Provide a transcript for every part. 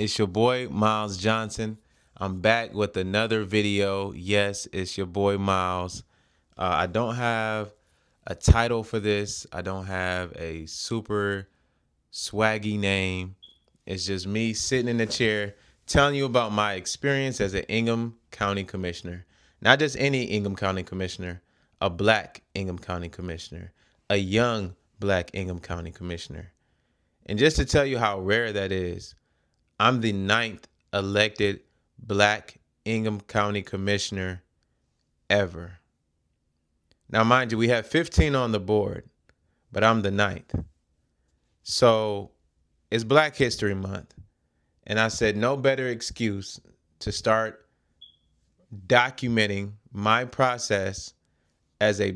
It's your boy Miles Johnson. I'm back with another video. Yes, it's your boy Miles. I don't have a title for this. I don't have a super swaggy name. It's just me sitting in the chair telling you about my experience as an Ingham County Commissioner. Not just any Ingham County Commissioner, a black Ingham County Commissioner, a young black Ingham County Commissioner. And just to tell you how rare that is, I'm the ninth elected black Ingham County Commissioner ever. Now, mind you, we have 15 on the board, but I'm the ninth. So it's Black History Month. And I said, no better excuse to start documenting my process as a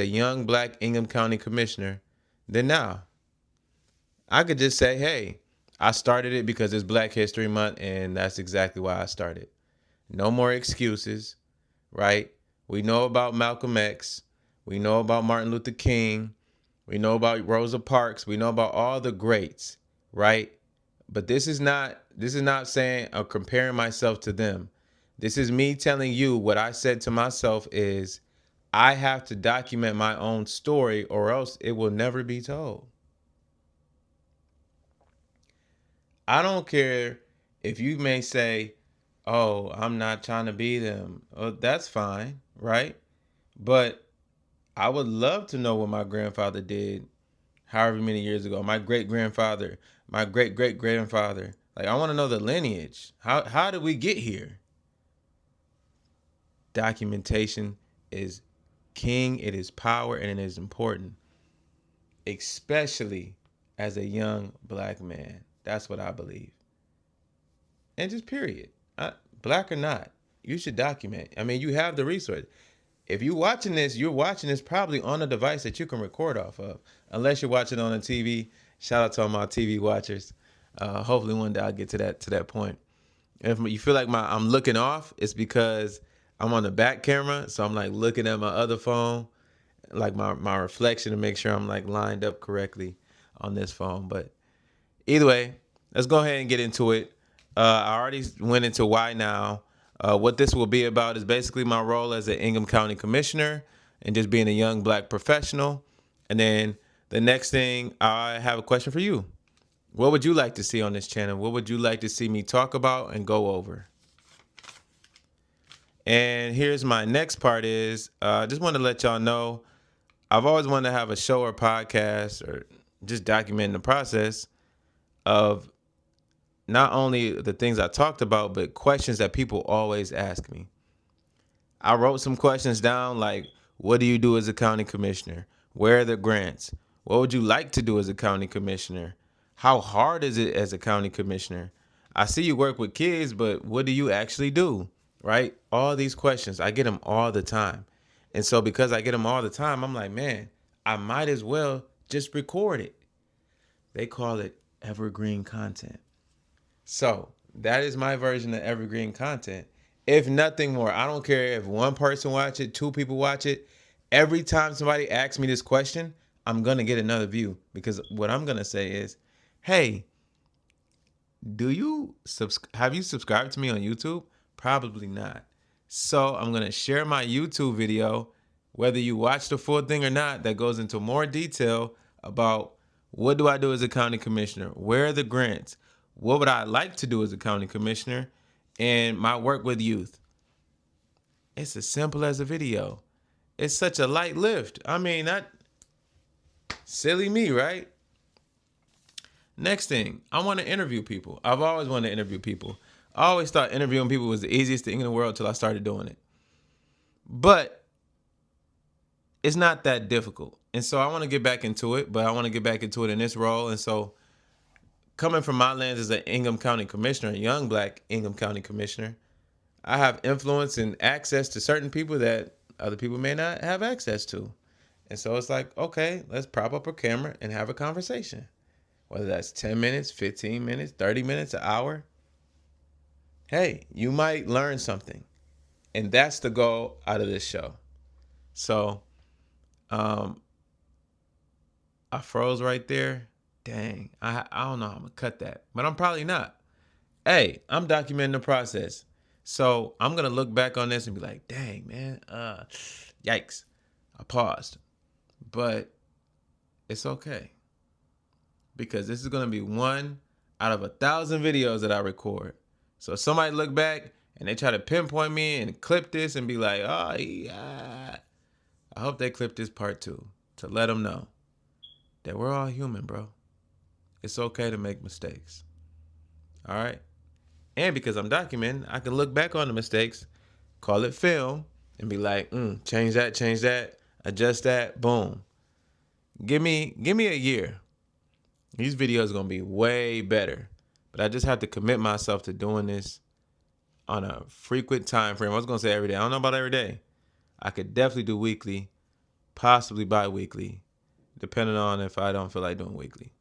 young black Ingham County Commissioner than now. I could just say, hey, I started it because it's Black History Month, and that's exactly why I started. No more excuses, right? We know about Malcolm X. We know about Martin Luther King. We know about Rosa Parks. We know about all the greats, right? But this is not saying or comparing myself to them. This is me telling you what I said to myself is I have to document my own story or else it will never be told. I don't care if you may say, "Oh, I'm not trying to be them." Oh, that's fine, right? But I would love to know what my grandfather did however many years ago. My great grandfather, my great great grandfather. Like I want to know the lineage. How did we get here? Documentation is king, it is power, and it is important, especially as a young black man. That's what I believe. And just period. Black or not, you should document. I mean, you have the resource. If you're watching this probably on a device that you can record off of, unless you're watching on a TV. Shout out to all my TV watchers. Hopefully one day I'll get to that point. And if you feel like I'm looking off, it's because I'm on the back camera, so I'm like looking at my other phone, like my reflection to make sure I'm like lined up correctly on this phone. But either way, let's go ahead and get into it. I already went into why now. What this will be about is basically my role as an Ingham County Commissioner and just being a young black professional. And then the next thing, I have a question for you. What would you like to see on this channel? What would you like to see me talk about and go over? And here's my next part is I just want to let y'all know I've always wanted to have a show or podcast or just documenting the process of not only the things I talked about, but questions that people always ask me. I wrote some questions down like, what do you do as a county commissioner? Where are the grants? What would you like to do as a county commissioner? How hard is it as a county commissioner? I see you work with kids, but what do you actually do? Right? All these questions, I get them all the time. And so because I get them all the time, I'm like, man, I might as well just record it. They call it evergreen content. So that is my version of evergreen content. If nothing more, I don't care if one person watch it, two people watch it. Every time somebody asks me this question, I'm gonna get another view because what I'm gonna say is, "Hey, have you subscribed to me on YouTube? Probably not. So I'm gonna share my YouTube video, whether you watch the full thing or not, that goes into more detail about what do I do as a county commissioner? Where are the grants? What would I like to do as a county commissioner? And my work with youth. It's as simple as a video. It's such a light lift. I mean, that silly me, right? Next thing, I want to interview people. I've always wanted to interview people. I always thought interviewing people was the easiest thing in the world till I started doing it. But it's not that difficult. And so I want to get back into it, but I want to get back into it in this role. And so coming from my lens as an Ingham County Commissioner, a young black Ingham County Commissioner, I have influence and access to certain people that other people may not have access to. And so it's like, okay, let's prop up a camera and have a conversation. Whether that's 10 minutes, 15 minutes, 30 minutes, an hour. Hey, you might learn something. And that's the goal out of this show. So, I froze right there. Dang, I don't know how I'm gonna cut that, but I'm probably not. hey, I'm documenting the process. So I'm gonna look back on this and be like, dang, man, yikes. I paused. But it's okay. Because this is gonna be one out of 1,000 videos that I record. So if somebody look back and they try to pinpoint me and clip this and be like, oh yeah, I hope they clip this part too to let them know that we're all human, bro. It's okay to make mistakes. All right. And because I'm documenting, I can look back on the mistakes, call it film, and be like, change that, adjust that, boom. Give me a year. These videos are gonna be way better. But I just have to commit myself to doing this on a frequent time frame. I was gonna say every day. I don't know about every day. I could definitely do weekly, possibly bi-weekly, depending on if I don't feel like doing weekly.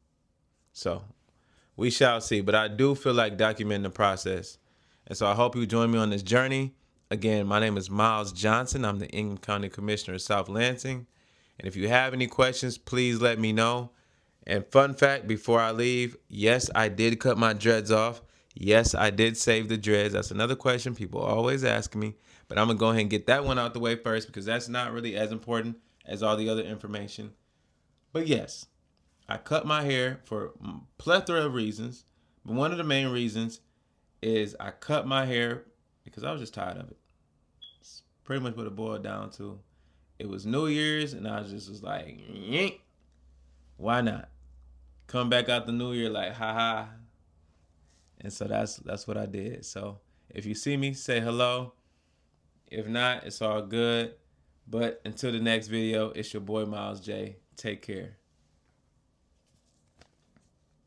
So we shall see. But I do feel like documenting the process. And so I hope you join me on this journey. Again, my name is Miles Johnson. I'm the Ingham County Commissioner of South Lansing. And if you have any questions, please let me know. And fun fact before I leave, yes, I did cut my dreads off. Yes, I did save the dreads. That's another question people always ask me. But I'm going to go ahead and get that one out the way first because that's not really as important as all the other information. But yes, I cut my hair for a plethora of reasons. But one of the main reasons is I cut my hair because I was just tired of it. It's pretty much what it boiled down to. It was New Year's and I was like, yank. Why not? Come back out the new year like, haha. And so that's what I did. So if you see me, say hello. If not, it's all good. But until the next video, it's your boy Miles J. Take care.